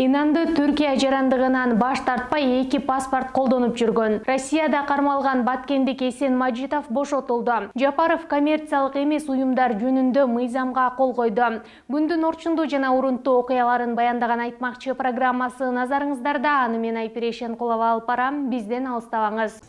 Инанды Түркия жарандыгынан баш тартпай эки паспорт колдонуп жүргөн. Россияда кармалган баткендик Эсен Мажитов бошотулду. Жапаров коммерциялык эмес уюмдар жөнүндө мыйзамга кол койду. Күндүн орчундуу жана урунттуу окуяларын баяндаган Айтмакчы программасы назарыңыздарда. Аны мен Айпир Эшенкулова алып барам. Бизден алыстабаңыз.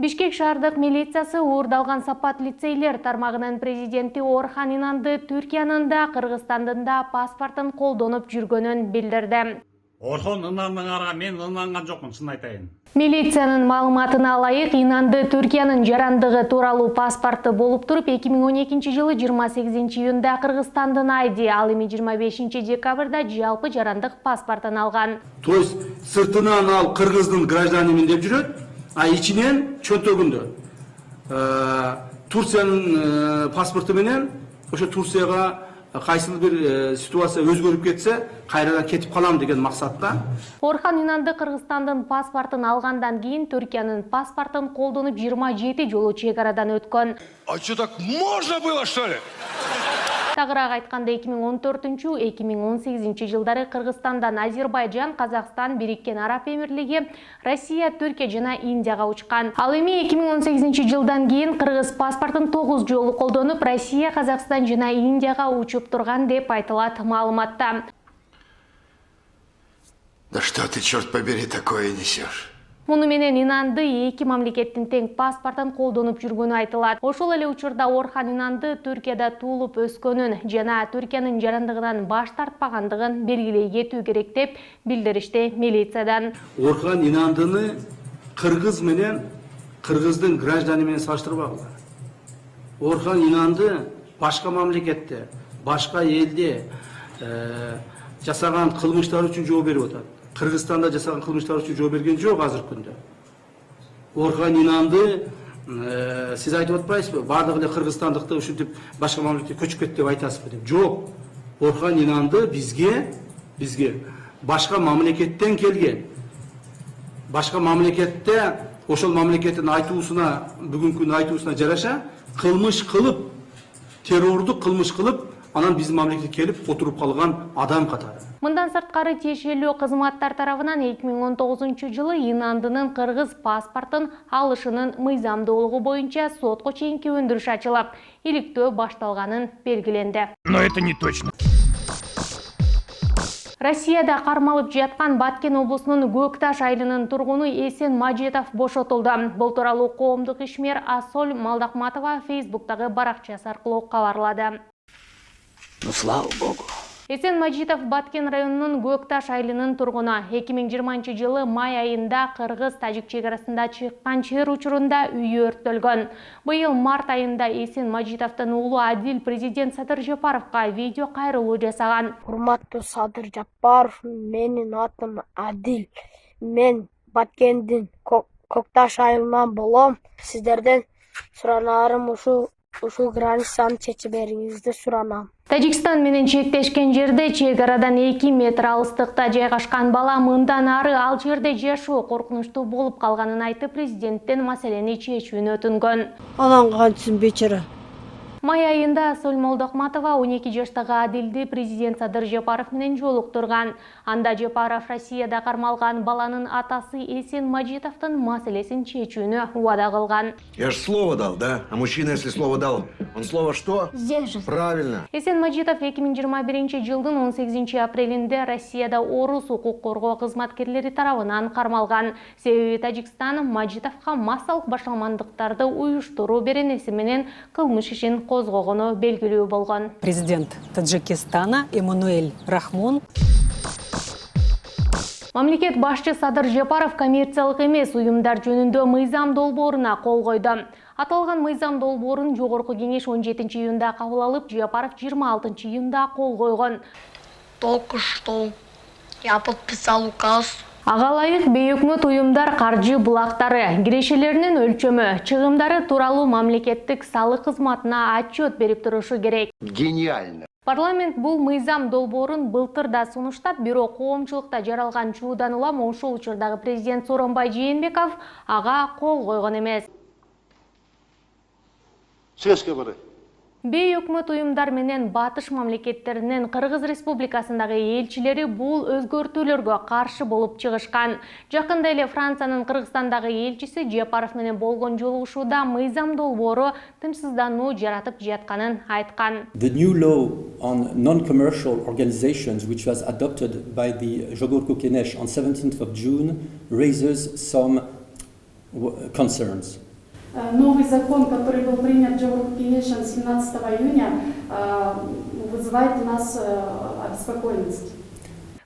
Бишкек шаардык милициясы уурдалган сапат лицейлер тармагынын президенти Орхан Инанды Түркиянын да Кыргызстандын да паспортун колдонуп жүргөнүн билдирди. Орхон Инандын ара мен ынанган жокмун, чын айтайын. Милициянын маалыматына ылайык, Инанды Түркиянын жарандыгы тууралуу паспорту болуп туруп 2012 жылы 28 июнда Кыргызстандын айди, ал эми 25 декабрда жалпы жарандык паспортун алган. То есть сыртынан ал Кыргыздын гражданимен деп жүрөт, а ичинен чөнтөгүндө Турциянын паспорту менен ошо Турцияга кайсыл бир ситуация өзгөрүп кетсе, кайрадан кетип калам деген максатта. Орхан Инанды Кыргызстандын паспортун алгандан кийин Түркиянын паспортун колдонуп 27 жолу чек арадан өткөн. А что, так можно было, что ли? Тагыраак айтканда 2014-2018 жылдары Кыргызстандан Азербайжан, Казакстан, Бириккен Араб Эмирлиги, Россия, Түркия жана Индияга учкан. Ал эми 2018 жылдан кийин кыргыз паспортун 9 жолу колдонуп, Россия, Казакстан жана Индияга учуп турган деп айтылат маалыматта. Да что ты, черт побери, такое несешь? Муну менен Инанды эки мамлекеттин тең паспортун колдонуп жүргөнү айтылат. Ошол эле учурда Орхан Инанды Түркияда туулуп өскөнүн жана Түркиянын жарандыгынан баш тартпагандыгын белгилей кетүү керек деп билдиришти милициядан. Орхан Инандыны кыргыз менен кыргыздын гражданы менен салыштырбагыла. Орхан Инанды башка мамлекетте, башка элде жасаган кылмыштар үчүн жооп берип атат. Кыргызстанда жасаган кылмыштар үчүн жооп берген жок азыркы күндө. Орхан Инанды сиз айтып атпайсызбы? Бардыгы эле кыргызстандыкты ушинтип башка мамлекетке көчүп кетти деп айтасызбы деп. Жок. Орхан Инанды бизге башка мамлекеттен келген. Башка мамлекетте ошол мамлекеттин айтуусуна, бүгүнкү айтуусуна жараша кылмыш кылып, террордук кылмыш кылып, анан биздин мамлекетке келип отуруп калган адам катары. Мындан сырткары тиешелүү кызматтар тарабынан 2019 жылы Инандынын кыргыз паспортун алышынын мыйзамдуулугу боюнча сотко чейинки өндүрүш ачылып, иликтөө башталганын белгиленди. Но это не точно. Россияда кармалып жаткан Баткен облусунун Көкташ айылынын тургуну Эсен Мажитов бошотулду. Бул тууралуу коомдук ишмер Ассоль Малдакматова Фейсбуктагы баракчасы аркылуу кабарлады. Ну, слава богу. Эсен Мажитов Баткен районунун Көкташ айылынын тургуну. 2020 жылы май айында кыргыз-тажик чегарасында чыккан чыр учурунда үйү өрттөлгөн. Быйыл март айында Эсен Мажитовдун уулу Адил президент Садыр Жапаровго видео кайрылуу жасаган. Урматтуу Садыр Жапаров, менин атым Адил. Мен Баткендин Көкташ айылынан болом. Сиздерден суранарым ушул границаны чечип бериңизди суранам. Тажикстан менен чектешкен жерде чек арадан 2 метр алыстыкта жайгашкан бала мындан ары ал жерде жашоо коркунучтуу болуп калганын айтып, президенттен маселени чечүүнү өтүнгөн. Анан кантсын бечара. Май айында Ассоль Малдакматова 12 жаштагы Адилди президент Садыр Жапаров менен жолуктурган. Анда Жапаров Россияда кармалган баланын атасы Эсен Мажитовдун маселесин чечүүнү убада кылган. Я же слово дал, да? А мужчина, если слово дал, он слово что? Сдержит. Правильно. Эсен Мажитов 2021 жылдын 18 апрелинде Россияда орус укук коргоо кызматкерлери тарабынан кармалган. Себеби Тажикстан Мажитовго массалык башаламандыктарды уюштуруу беренеси менен кылмыш ишин козгогону белгилүү болгон. Президент Таджикистана Эммануэль Рахмон. Мамлекет башчы Садыр Жапаров коммерциялык эмес уюмдар жөнүндө мыйзам долбооруна кол койду. Аталган мыйзам долбоорун жогорку кеңеш 17 июнда кабыл алып, Жапаров 26 июнда кол койгон. Только что я подписал указ. Ага ылайык бейөкмөт уюмдар каржы булактары, кирешелеринин өлчөмү, чыгымдары тууралуу мамлекеттик салык кызматына отчет берип турушу керек. Гениально. Парламент бул мыйзам долбоорун былтыр да сунуштап, бирок коомчулукта жаралган чуудан улам ошол учурдагы президент Сооронбай Жээнбеков ага кол койгон эмес. Сөзгө барай. Бей өкмөт уюмдар менен батыш мамлекеттеринин Кыргыз Республикасындагы элчилери бул өзгөртүүлөргө каршы болуп чыгышкан. Жакында эле Франциянын Кыргызстандагы элчиси Жапаров менен болгон жолугушууда мыйзам долбоору тынчсыздануу жаратып жатканын айткан. The new law on non-commercial organizations, which was adopted by the Jogorku Kenesh on 17th of June, raises some concerns. Новый закон, который был принят Жогорку Кенешем 17 июня, вызывает у нас обеспокоенность.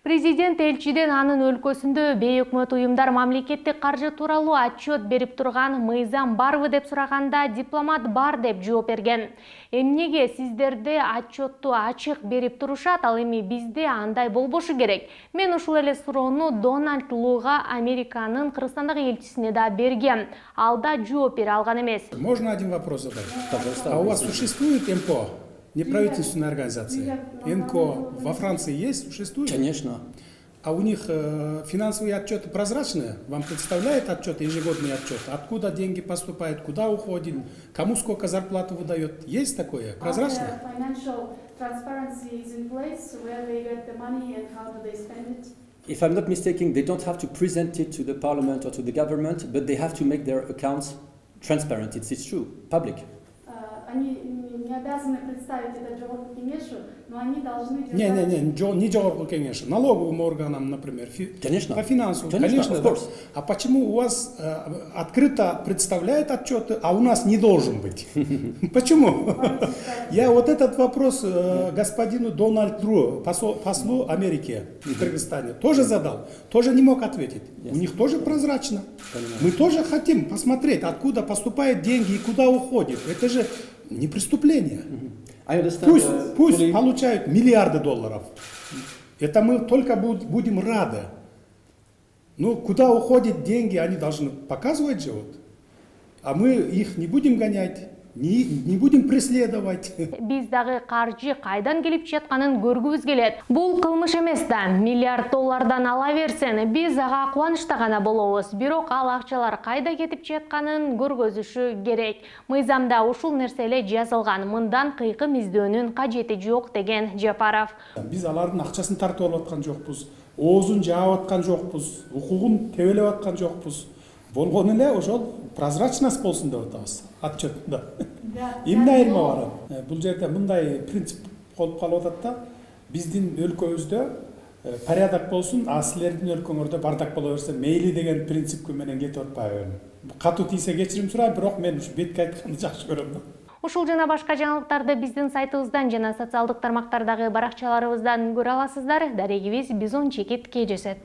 Президент элчиден анын өлкөсүндө бей өкмөт уюмдар мамлекеттик каржы тууралуу отчет берип турган мыйзам барбы деп сураганда дипломат бар деп жооп берген. Эмнеге сиздерде отчетту ачык берип турушат, ал эми бизде андай болбошу керек? Мен ушул эле суроону Дональд Луга, Американын Кыргызстандагы элчисине да бергем. Ал да жооп бере алган эмес. Можно один вопрос задать? А у вас существует МПО? Неправительственная организация. НКО во Франции есть, существует? Конечно. А у них финансовые отчеты прозрачные? Вам представляет отчет, ежегодный отчет? Откуда деньги поступают, куда уходят, кому сколько зарплату выдает? Есть такое? Прозрачно? If I'm not mistaken, they don't have to present it to the parliament or to the government, but they have to make their accounts transparent. It's true, public. Они не обязаны представить это Жогорку Кенешу, но они должны... Не Жогорку Кенешу, налоговым органам, например, конечно. По финансу, конечно. Да. А почему у вас открыто представляет отчеты, а у нас не должен быть? Почему? Я вот этот вопрос господину Дональду, послу Америки в Кыргызстане, тоже задал, тоже не мог ответить. У них тоже прозрачно. Мы тоже хотим посмотреть, откуда поступают деньги и куда уходят. Это же не преступление. Пусть получают миллиарды долларов. Это мы только будем рады. Но куда уходят деньги, они должны показывать же. Вот. А мы их не будем гонять. Не будем преследовать. Биз дагы каржы кайдан келип жатканын көргүбүз келет. Бул кылмыш эмес да. Миллиард доллардан ала берсен, биз ага кубанычта гана болобуз. Бирок ал акчалар кайда кетип жатканын көргөзүшү керек. Мыйзамда ушул нерсе эле жазылган. Мындан кыйкым издөөнүн кажети жок деген Жапаров. Биз алардын акчасын тартып алып аткан жокпуз. Оозун жаап аткан жокпуз. Укугун тебелеп аткан жокпуз. Болгон эле ошол прозрачность болсун деп атабыз отчетунда. Эмне айырма бар? Бул жерде мындай принцип болуп калып атат да, биздин өлкөбүздө порядок болсун, а силердин өлкөңөрдө бардак боло берсе мейли деген принцип менен кетип атпайбы? Катуу тийсе кечирим сурайм, бирок мен ушу бетке айтканды жакшы көрөм да. Ушул жана башка жаңылыктарды биздин сайтыбыздан жана социалдык тармактардагы баракчаларыбыздан көрө аласыздар. Дарегибиз Бизон Чекит KGZ.